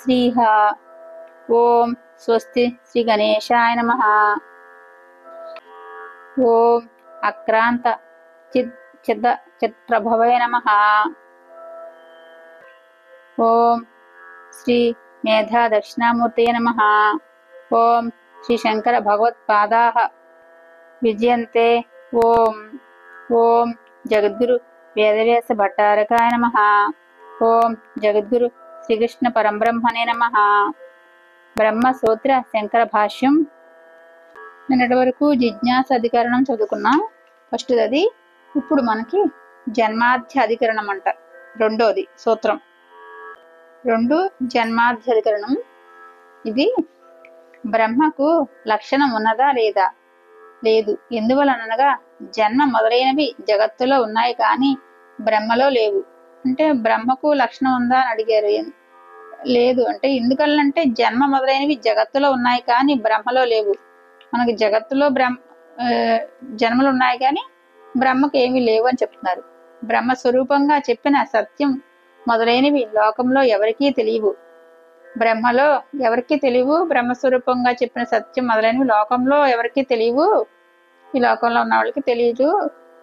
శ్రీహ. ఓం స్వస్తి శ్రీ గణేశాయ నమః. ఓం అక్రాంత చిత్రభవే నమః. ఓం శ్రీ మేధా దక్షిణామూర్తయే నమః. ఓం శ్రీ శంకర భగవత్పాదాః విజయంతే. ఓం ఓం జగద్గురు వేదవ్యాస భట్టారకాయ నమః. ఓం జగద్గురు శ్రీకృష్ణ పరంబ్రహ్మణే నమః. బ్రహ్మసూత్ర శంకర భాష్యం. నిన్నటి వరకు జిజ్ఞాస అధికరణం చదువుకున్నాం, ఫస్ట్ అది. ఇప్పుడు మనకి జన్మాధ్య అధికరణం అంట, రెండోది సూత్రం. 2 జన్మాధ్య అధికరణం. ఇది బ్రహ్మకు లక్షణం ఉన్నదా లేదా? లేదు. ఎందువలనగా జన్మ మొదలైనవి జగత్తులో ఉన్నాయి కానీ బ్రహ్మలో లేవు. అంటే బ్రహ్మకు లక్షణం ఉందా అని అడిగారు. లేదు అంటే ఎందుకల్లంటే జన్మ మొదలైనవి జగత్తులో ఉన్నాయి కానీ బ్రహ్మలో లేవు. మనకి జగత్తులో జన్మలు ఉన్నాయి కానీ బ్రహ్మకు ఏమీ లేవు అని చెప్తున్నారు. బ్రహ్మ స్వరూపంగా చెప్పిన సత్యం మొదలైనవి లోకంలో ఎవరికీ తెలియవు. బ్రహ్మలో ఎవరికీ తెలియవు. బ్రహ్మస్వరూపంగా చెప్పిన సత్యం మొదలైనవి లోకంలో ఎవరికీ తెలియవు. ఈ లోకంలో ఉన్న వాళ్ళకి తెలియదు.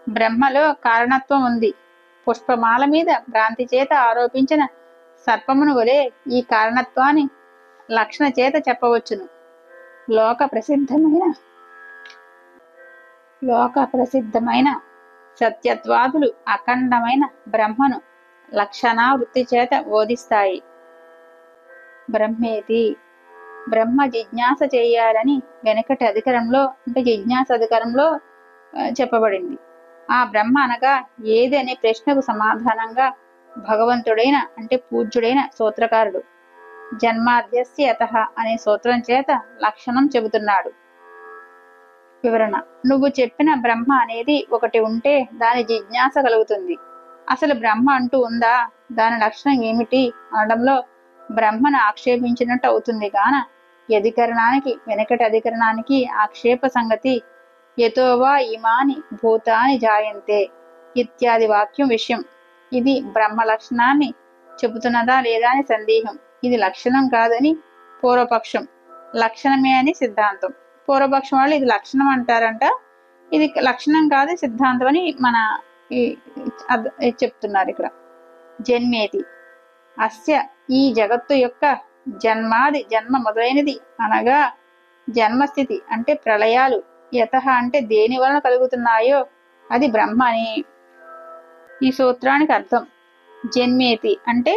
బ్రహ్మలో కారణత్వం ఉంది. పుష్పమాల మీద భ్రాంతి చేత ఆరోపించిన సర్పమును వలె ఈ కారణత్వాన్ని లక్షణ చేత చెప్పవచ్చును. లోక ప్రసిద్ధమైన సత్యత్వాదులు అఖండమైన బ్రహ్మను లక్షణావృత్తి చేత బోధిస్తాయి. బ్రహ్మేతి, బ్రహ్మ జిజ్ఞాస చేయాలని వెనకటి అధికరంలో అంటే జిజ్ఞాస అధికరంలో చెప్పబడింది. ఆ బ్రహ్మ అనగా ఏది అనే ప్రశ్నకు సమాధానంగా భగవంతుడైన అంటే పూజ్యుడైన సూత్రకారుడు జన్మాద్యస్య యతః అనే సూత్రం చేత లక్షణం చెబుతున్నాడు. వివరణ. నువ్వు చెప్పిన బ్రహ్మ అనేది ఒకటి ఉంటే దాని జిజ్ఞాస కలుగుతుంది. అసలు బ్రహ్మ అంటూ ఉందా, దాని లక్షణం ఏమిటి అనడంలో బ్రహ్మను ఆక్షేపించినట్టు అవుతుంది గాన అధికరణానికి వెనకటి అధికరణానికి ఆక్షేప సంగతి యతోవా ఇమాని భూతాని జాయంతే ఇత్యాది వాక్యం విషయం. ఇది బ్రహ్మ లక్షణాన్ని చెబుతున్నదా లేదా అని సందేహం. ఇది లక్షణం కాదని పూర్వపక్షం, లక్షణమే అని సిద్ధాంతం. పూర్వపక్షం వాళ్ళు ఇది లక్షణం అంటారంట, ఇది లక్షణం కాదు సిద్ధాంతం అని మన చెప్తున్నారు ఇక్కడ. జన్మేతి అస్య ఈ జగత్తు యొక్క జన్మాది జన్మ మొదలైనది అనగా జన్మస్థితి అంటే ప్రళయాలు, యతః అంటే దేని వలన కలుగుతున్నాయో అది బ్రహ్మ అని ఈ సూత్రానికి అర్థం. జన్మేతి అంటే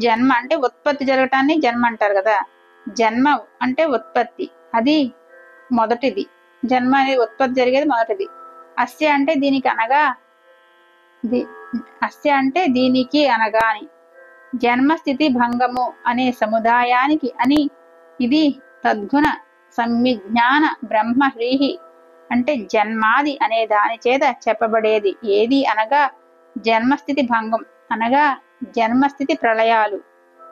జన్మ అంటే ఉత్పత్తి జరగటాన్ని జన్మ అంటారు కదా. జన్మ అంటే ఉత్పత్తి, అది మొదటిది. జన్మ అనేది ఉత్పత్తి జరిగేది మొదటిది. అస్య అంటే దీనికి అనగా, అస్య అంటే దీనికి అనగా అని. జన్మస్థితి భంగము అనే సముదాయానికి అని. ఇది తద్గుణ సమ్మిజ్ఞాన బ్రహ్మ హ్రీహి అంటే జన్మాది అనే దాని చేత చెప్పబడేది ఏది అనగా జన్మస్థితి భంగం అనగా జన్మస్థితి ప్రళయాలు.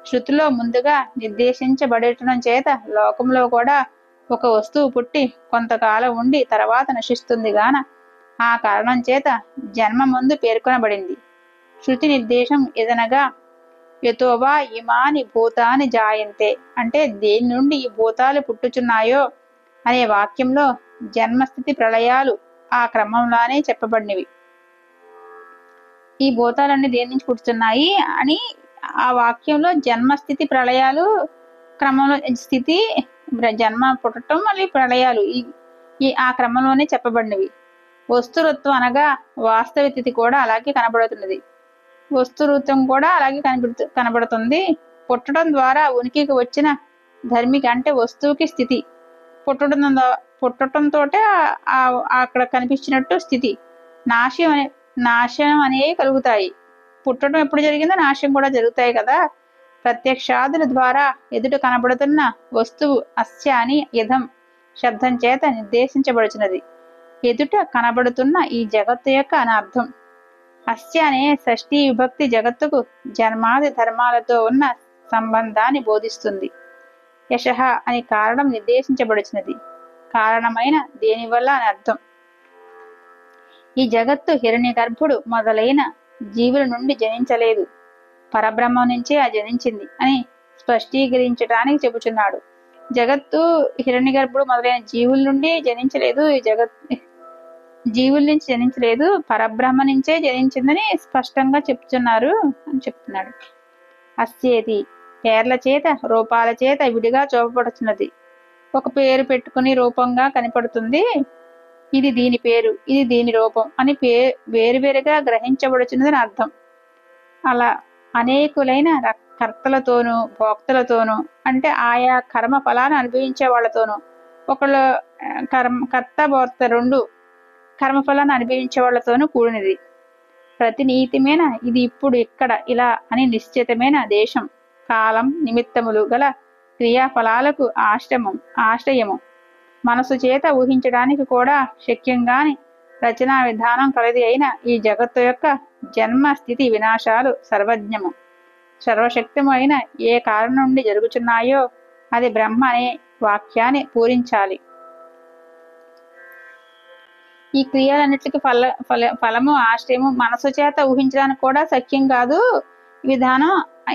శృతిలో ముందుగా నిర్దేశించబడటం చేత లోకంలో కూడా ఒక వస్తువు పుట్టి కొంతకాలం ఉండి తర్వాత నశిస్తుంది గాన ఆ కారణం చేత జన్మ ముందు పేర్కొనబడింది. శృతి నిర్దేశం ఎదనగా యతోవా ఇమాని భూతాని జాయంతే అంటే దేని నుండి ఈ భూతాలు పుట్టుచున్నాయో అనే వాక్యంలో జన్మస్థితి ప్రళయాలు ఆ క్రమంలోనే చెప్పబడినవి. ఈ భూతాలన్నీ దేని నుంచి పుట్టుతున్నాయి అని ఆ వాక్యంలో జన్మస్థితి ప్రళయాలు క్రమంలో స్థితి జన్మ పుట్టడం మళ్ళీ ప్రళయాలు ఈ ఆ క్రమంలోనే చెప్పబడినవి. వస్తురుత్వం అనగా వాస్తవ స్థితి కూడా అలాగే కనబడుతున్నది. వస్తురూపం కూడా అలాగే కనబడుతుంది. పుట్టడం ద్వారా ఉనికికి వచ్చిన ధర్మిక అంటే వస్తువుకి స్థితి. పుట్టడంతో అక్కడ కనిపించినట్టు స్థితి. నాశనం అనేవి కలుగుతాయి. పుట్టడం ఎప్పుడు జరిగిందో నాశనం కూడా జరుగుతాయి కదా. ప్రత్యక్షాదుల ద్వారా ఎదుట కనబడుతున్న వస్తువు అస్య అని యథం శబ్దం చేత నిర్దేశించబడుచున్నది. ఎదుట కనబడుతున్న ఈ జగత్తు యొక్క అనర్థం. అస్య అనే షష్ఠీ విభక్తి జగత్తుకు జన్మాది ధర్మాలతో ఉన్న సంబంధాన్ని బోధిస్తుంది. యశః అని కారణం నిర్దేశించబడుచున్నది. కారణమైన దేనివల్ల అని అర్థం. ఈ జగత్తు హిరణ్య గర్భుడు మొదలైన జీవుల నుండి జనించలేదు, పరబ్రహ్మ నుంచే జనించింది అని స్పష్టీకరించడానికి చెబుతున్నాడు. జగత్తు హిరణ్యగర్భుడు మొదలైన జీవుల నుండి జనించలేదు. ఈ జీవుల నుంచి జనించలేదు, పరబ్రహ్మ నుంచే జనించిందని స్పష్టంగా చెప్తున్నారు అని చెప్తున్నాడు. అస్యేతి పేర్ల చేత రూపాల చేత విడిగా చూపబడుతున్నది. ఒక పేరు పెట్టుకుని రూపంగా కనపడుతుంది. ఇది దీని పేరు, ఇది దీని రూపం అని వేరువేరుగా గ్రహించబడుచున్నదని అర్థం. అలా అనేకులైన కర్తలతోనూ భోక్తలతోనూ, అంటే ఆయా కర్మ ఫలాన్ని అనుభవించే వాళ్ళతోనూ, ఒకళ్ళు కర్త భోక్త రెండు కర్మఫలాన్ని అనుభవించే వాళ్ళతోనూ కూడినది. ప్రతినీతిమైన ఇది ఇప్పుడు ఇక్కడ ఇలా అని నిశ్చితమైన దేశం, కాలం, నిమిత్తములు గల క్రియాఫలాలకు ఆశ్రయము, మనసు చేత ఊహించడానికి కూడా శక్యంగాని రచనా విధానం కలది అయిన ఈ జగత్తు యొక్క జన్మ స్థితి వినాశాలు సర్వజ్ఞము, సర్వశక్తము అయిన ఏ కారణం నుండి జరుగుతున్నాయో అది బ్రహ్మ అనే వాక్యాన్ని పూరించాలి. ఈ క్రియలన్నిటికీ ఫలము ఆశ్రయము మనసు చేత ఊహించడానికి కూడా సఖ్యం కాదు విధానం.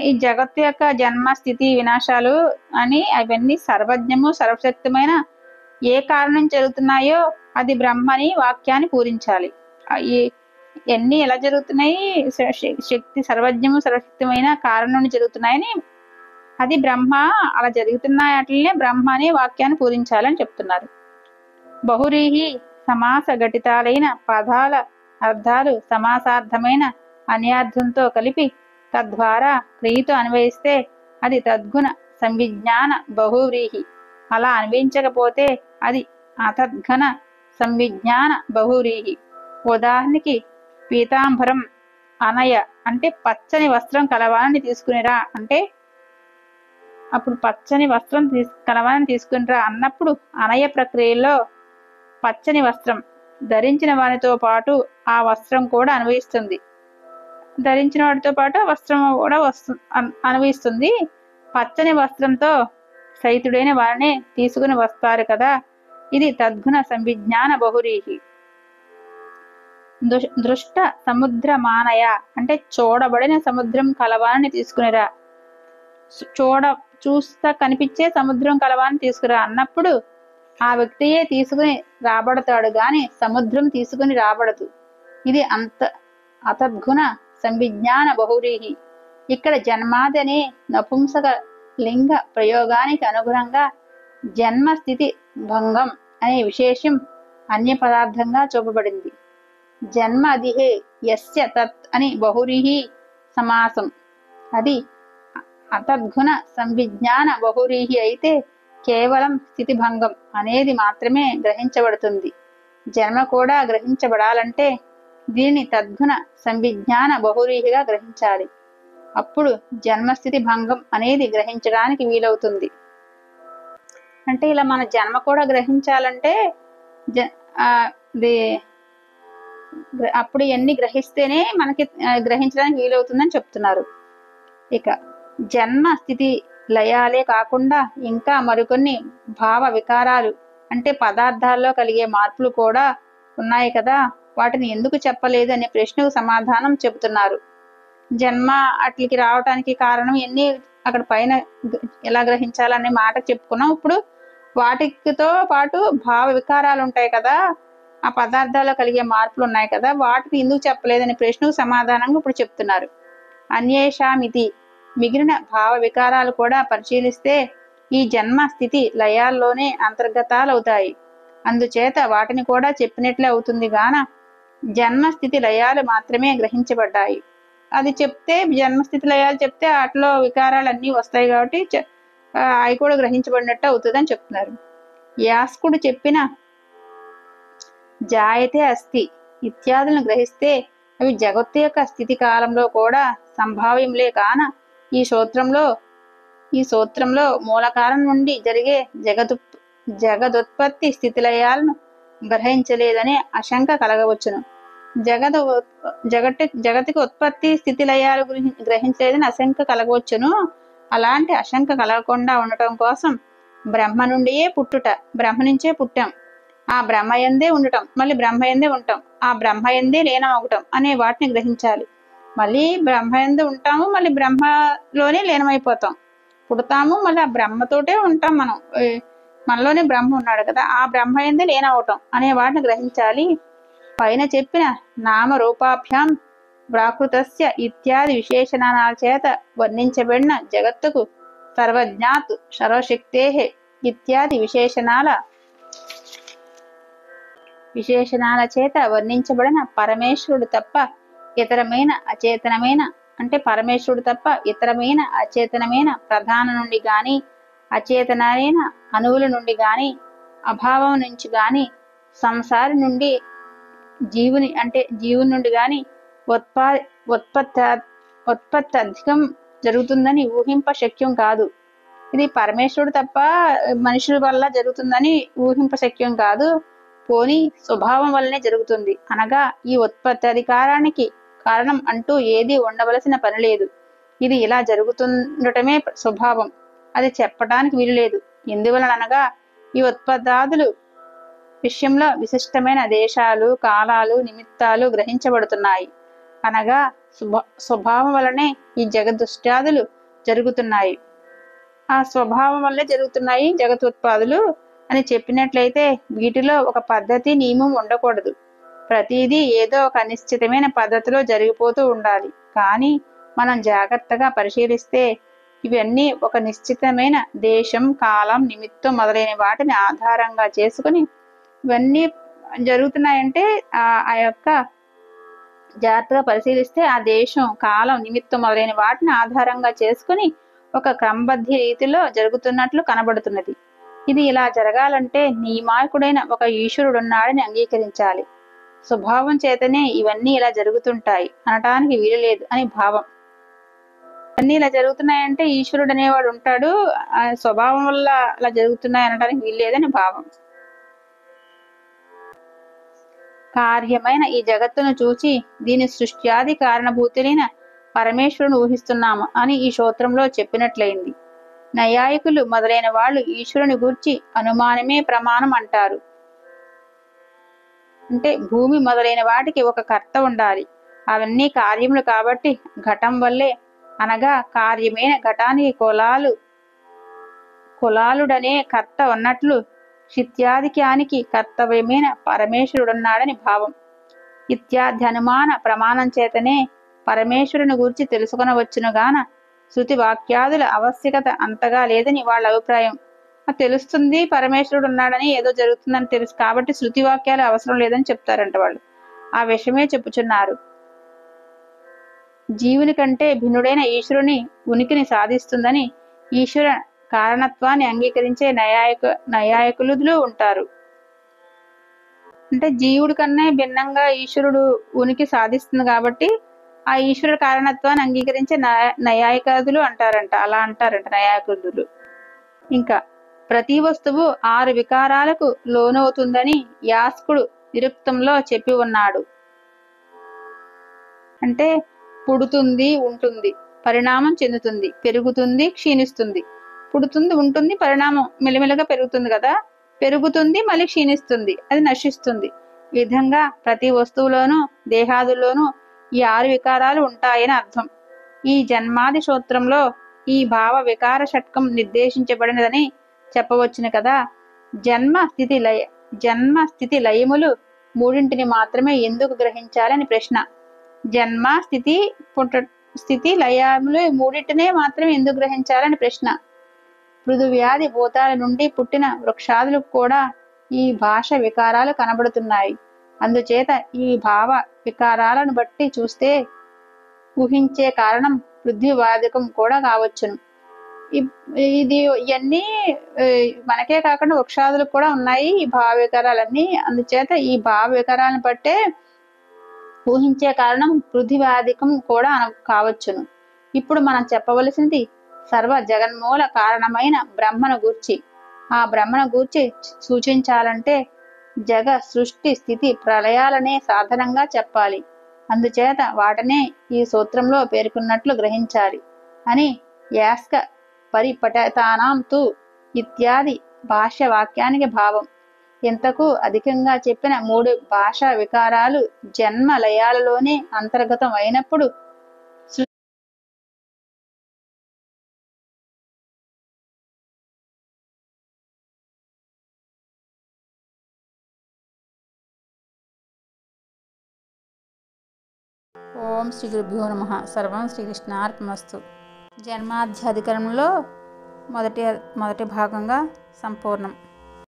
ఈ జగత్తు యొక్క జన్మ స్థితి వినాశాలు అని అవన్నీ సర్వజ్ఞము సర్వశక్తమైన ఏ కారణం జరుగుతున్నాయో అది బ్రహ్మని వాక్యాన్ని పూరించాలి. ఇవన్నీ ఎలా జరుగుతున్నాయి? శక్తి సర్వజ్ఞము సర్వశక్తమైన కారణం నుండి జరుగుతున్నాయని, అది బ్రహ్మ అలా జరుగుతున్నాయి, అట్లనే బ్రహ్మ అనే వాక్యాన్ని పూరించాలని చెప్తున్నారు. బహురీహి సమాస ఘటితాలైన పదాల అర్థాలు సమాసార్థమైన అన్యార్థంతో కలిపి తద్వారా క్రియతో అన్వయిస్తే అది తద్గుణ సంవిజ్ఞాన బహువ్రీహి. అలా అన్వయించకపోతే అది అతద్ఘన సంవిజ్ఞాన బహువ్రీహి. ఉదాహరణకి పీతాంబరం అనయ అంటే పచ్చని వస్త్రం కలవాలని తీసుకునిరా అంటే, అప్పుడు పచ్చని వస్త్రం కలవాలని తీసుకునిరా అన్నప్పుడు అనయ ప్రక్రియలో పచ్చని వస్త్రం ధరించిన వారితో పాటు ఆ వస్త్రం కూడా అన్వయిస్తుంది, ధరించిన వాటితో పాటు ఆ వస్త్రం కూడా అన్వయిస్తుంది. పచ్చని వస్త్రంతో సైతుడైన వారిని తీసుకుని వస్తారు కదా, ఇది తద్గుణ సంవిజ్ఞాన బహురీహి. దృష్ట సముద్రమానయ అంటే చూడబడిన సముద్రం కలవాలని తీసుకునిరా, చూస్తా కనిపించే సముద్రం కలవాలని తీసుకురా అన్నప్పుడు ఆ వ్యక్తియే తీసుకుని రాబడతాడు గాని సముద్రం తీసుకుని రాబడదు. ఇది అతద్గుణ సంవిజ్ఞాన బహురీహి. ఇక్కడ జన్మాది అనే నపుంసక లింగ ప్రయోగానికి అనుగుణంగా జన్మస్థితి భంగం అనే విశేషం అన్య పదార్థంగా చూపబడింది. జన్మ అదిహే యస్య తత్ అని బహురీహి సమాసం. అది అతద్గుణ సంవిజ్ఞాన బహురీహి అయితే కేవలం స్థితిభంగం అనేది మాత్రమే గ్రహించబడుతుంది. జన్మ కూడా గ్రహించబడాలంటే దీనిని తద్గుణ సంవిజ్ఞాన బహురీహిగా గ్రహించాలి. అప్పుడు జన్మస్థితి భంగం అనేది గ్రహించడానికి వీలవుతుంది. అంటే ఇలా మన జన్మ కూడా గ్రహించాలంటే అప్పుడు ఎన్ని గ్రహిస్తేనే మనకి గ్రహించడానికి వీలవుతుందని చెప్తున్నారు. ఇక జన్మ స్థితి లయాలే కాకుండా ఇంకా మరికొన్ని భావ వికారాలు అంటే పదార్థాల్లో కలిగే మార్పులు కూడా ఉన్నాయి కదా, వాటిని ఎందుకు చెప్పలేదు అనే ప్రశ్నకు సమాధానం చెబుతున్నారు. జన్మ అట్లకి రావటానికి కారణం ఎన్ని అక్కడ పైన ఎలా గ్రహించాలనే మాట చెప్పుకున్నాం. ఇప్పుడు వాటితో పాటు భావ వికారాలు ఉంటాయి కదా, ఆ పదార్థాల్లో కలిగే మార్పులు ఉన్నాయి కదా, వాటిని ఎందుకు చెప్పలేదనే ప్రశ్నకు సమాధానంగా ఇప్పుడు చెప్తున్నారు. అన్యేషామితి మిగిలిన భావ వికారాలు కూడా పరిశీలిస్తే ఈ జన్మ స్థితి లయాల్లోనే అంతర్గతాలవుతాయి. అందుచేత వాటిని కూడా చెప్పినట్లే అవుతుంది గాన జన్మస్థితి లయాలు మాత్రమే గ్రహించబడ్డాయి. అది చెప్తే జన్మస్థితి లయాలు చెప్తే వాటిలో వికారాలు అన్నీ వస్తాయి కాబట్టి అవి కూడా గ్రహించబడినట్టు అవుతుందని చెప్తున్నారు. యాస్కుడు చెప్పిన జాయతే అస్థి ఇత్యాదులను గ్రహిస్తే అవి జగత్తు యొక్క స్థితి కాలంలో కూడా సంభావ్యంలే కాన ఈ సూత్రంలో మూలకారణం నుండి జరిగే జగదుత్పత్తి స్థితిలయాలను గ్రహించలేదనే ఆశంక కలగవచ్చును. జగతికి ఉత్పత్తి స్థితిలయాలు గ్రహించలేదని ఆశంక కలగవచ్చును. అలాంటి ఆశంక కలగకుండా ఉండటం కోసం బ్రహ్మ నుండియే పుట్టుట, బ్రహ్మ నుంచే పుట్టాం, ఆ బ్రహ్మయందే ఉండటం, మళ్ళీ బ్రహ్మయందే ఉంటాం, ఆ బ్రహ్మయందే లీనమవటం అనే వాటిని గ్రహించాలి. మళ్ళీ బ్రహ్మయందు ఉంటాము, మళ్ళీ బ్రహ్మలోనే లీనమైపోతాం. పుడతాము, మళ్ళీ ఆ బ్రహ్మతోటే ఉంటాం మనం. మనలోనే బ్రహ్మ ఉన్నాడు కదా, ఆ బ్రహ్మ ఎందే లేనవటం అనే వాటిని గ్రహించాలి. పైన చెప్పిన నామరూపాభ్యాం ప్రాకృతస్య ఇత్యాది విశేషణాల చేత వర్ణించబడిన జగత్తుకు సర్వజ్ఞాత్ సర్వశక్తే ఇత్యాది విశేషణాల చేత వర్ణించబడిన పరమేశ్వరుడు తప్ప ఇతరమైన అచేతనమైన పరమేశ్వరుడు తప్ప ఇతరమైన అచేతనమైన ప్రధాన నుండి గాని అచేతనమైన అణువుల నుండి గాని అభావం నుంచి గాని సంసారి నుండి జీవుని నుండి గాని ఉత్పత్తి అధికం జరుగుతుందని ఊహింప శక్యం కాదు. ఇది పరమేశ్వరుడు తప్ప మనుషుల వల్ల జరుగుతుందని ఊహింప శక్యం కాదు. పోని స్వభావం వల్లనే జరుగుతుంది. అనగా ఈ ఉత్పత్తి అధికారానికి కారణం అంటూ ఏది ఉండవలసిన పని లేదు. ఇది ఇలా జరుగుతుండటమే స్వభావం. అది చెప్పటానికి వీలులేదు. ఎందువలనగా ఈ ఉత్పత్తాదులు విషయంలో విశిష్టమైన దేశాలు, కాలాలు, నిమిత్తాలు గ్రహించబడుతున్నాయి. అనగా స్వభావం వలనే ఈ జగదృష్ట్యాదులు జరుగుతున్నాయి. ఆ స్వభావం వల్లే జరుగుతున్నాయి జగతుత్పాదులు అని చెప్పినట్లయితే వీటిలో ఒక పద్ధతి, నియమం ఉండకూడదు. ప్రతిదీ ఏదో ఒక అనిశ్చితమైన పద్ధతిలో జరిగిపోతూ ఉండాలి. కానీ మనం జాగ్రత్తగా పరిశీలిస్తే ఇవన్నీ ఒక నిశ్చితమైన దేశం, కాలం, నిమిత్తం మొదలైన వాటిని ఆధారంగా చేసుకుని ఇవన్నీ జరుగుతున్నాయంటే ఆ యొక్క జాగ్రత్తగా పరిశీలిస్తే ఆ దేశం, కాలం, నిమిత్తం మొదలైన వాటిని ఆధారంగా చేసుకుని ఒక క్రమబద్ధ రీతిలో జరుగుతున్నట్లు కనబడుతున్నది. ఇది ఇలా జరగాలంటే నియామకుడైన ఒక ఈశ్వరుడున్నాడని అంగీకరించాలి. స్వభావం చేతనే ఇవన్నీ ఇలా జరుగుతుంటాయి అనటానికి వీలు లేదు అని భావం. ఇవన్నీ ఇలా జరుగుతున్నాయంటే ఈశ్వరుడు అనేవాడు ఉంటాడు, ఆ స్వభావం వల్ల అలా జరుగుతున్నాయి అనటానికి వీలు లేదని భావం. కార్యమైన ఈ జగత్తును చూచి దీని సృష్ట్యాది కారణభూతులైన పరమేశ్వరుని ఊహిస్తున్నాము అని ఈ స్తోత్రంలో చెప్పినట్లయింది. నైయాయికులు మొదలైన వాళ్ళు ఈశ్వరుని గూర్చి అనుమానమే ప్రమాణం అంటారు. భూమి మొదలైన వాటికి ఒక కర్త ఉండాలి. అవన్నీ కార్యములు కాబట్టి ఘటం వల్లే, అనగా కార్యమైన ఘటానికి కులాలుడనే కర్త ఉన్నట్లు క్షిత్యాదికానికి కర్తవ్యమైన పరమేశ్వరుడున్నాడని భావం. ఇత్యాది అనుమాన ప్రమాణం చేతనే పరమేశ్వరుని గురించి తెలుసుకొనవచ్చునుగాన శృతి వాక్యాదుల ఆవశ్యకత అంతగా లేదని వాళ్ళ అభిప్రాయం. తెలుస్తుంది పరమేశ్వరుడు ఉన్నాడని, ఏదో జరుగుతుందని తెలుసు కాబట్టి శృతి వాక్యాలు అవసరం లేదని చెప్తారంట వాళ్ళు. ఆ విషయమే చెప్పుచున్నారు. జీవుని కంటే భిన్నుడైన ఈశ్వరుని ఉనికిని సాధిస్తుందని ఈశ్వర కారణత్వాన్ని అంగీకరించే నైయాయికులు ఉంటారు. జీవుడి కన్నా భిన్నంగా ఈశ్వరుడు ఉనికి సాధిస్తుంది కాబట్టి ఆ ఈశ్వరుడు కారణత్వాన్ని అంగీకరించే నైయాయికులు అంటారంట. అలా అంటారంట నైయాయికులు. ఇంకా ప్రతి వస్తువు 6 వికారాలకు లోనవుతుందని యాస్కుడు నిరుక్తంలో చెప్పి ఉన్నాడు. పుడుతుంది, ఉంటుంది, పరిణామం చెందుతుంది, పెరుగుతుంది, క్షీణిస్తుంది. పుడుతుంది, ఉంటుంది, పరిణామం మెల్లిమెల్లగా పెరుగుతుంది కదా, పెరుగుతుంది, మళ్ళీ క్షీణిస్తుంది, అది నశిస్తుంది. ఈ విధంగా ప్రతి వస్తువులోనూ దేహాదుల్లోనూ ఈ 6 వికారాలు ఉంటాయని అర్థం. ఈ జన్మాది స్తోత్రంలో ఈ భావ వికార షట్కం నిర్దేశించబడినదని చెప్పవచ్చును కదా. జన్మ స్థితి లయములు మూడింటిని మాత్రమే ఎందుకు గ్రహించాలని ప్రశ్న. జన్మ స్థితి లయములు మూడింటినే మాత్రమే ఎందుకు గ్రహించాలని ప్రశ్న. పృథువ్యాధి భూతాల నుండి పుట్టిన వృక్షాదులకు కూడా ఈ భాష వికారాలు కనబడుతున్నాయి. అందుచేత ఈ భావ వికారాలను బట్టి చూస్తే ఊహించే కారణం పృథ్వీవాదికం కూడా కావచ్చును. ఇవన్నీ మనకే కాకుండా వృక్షాదులకు కూడా ఉన్నాయి ఈ భావ వికారాలన్నీ. అందుచేత ఈ భావ వికారాలను బట్టే ఊహించే కారణం పృథ్వీవాదికం కూడా కావచ్చును. ఇప్పుడు మనం చెప్పవలసింది సర్వ జగన్మూల కారణమైన బ్రహ్మను గూర్చి. ఆ బ్రహ్మను గూర్చి సూచించాలంటే జగ సృష్టి స్థితి ప్రళయాలనే సాధనంగా చెప్పాలి. అందుచేత వాటనే ఈ స్తోత్రంలో పేర్కొన్నట్లు గ్రహించాలి అని యాస్క పరిపఠతానాం తు ఇత్యాది భాష్య వాక్యానికి భావం. ఇంతకు అధికంగా చెప్పిన 3 భాషా వికారాలు జన్మ లయాలలోనే అంతర్గతం అయినప్పుడు ఓం శ్రీ గురుభ్యో నమః. సర్వం శ్రీకృష్ణార్పణమస్తు. జన్మాధ్యాధికరణంలో మొదటి భాగంగా సంపూర్ణం.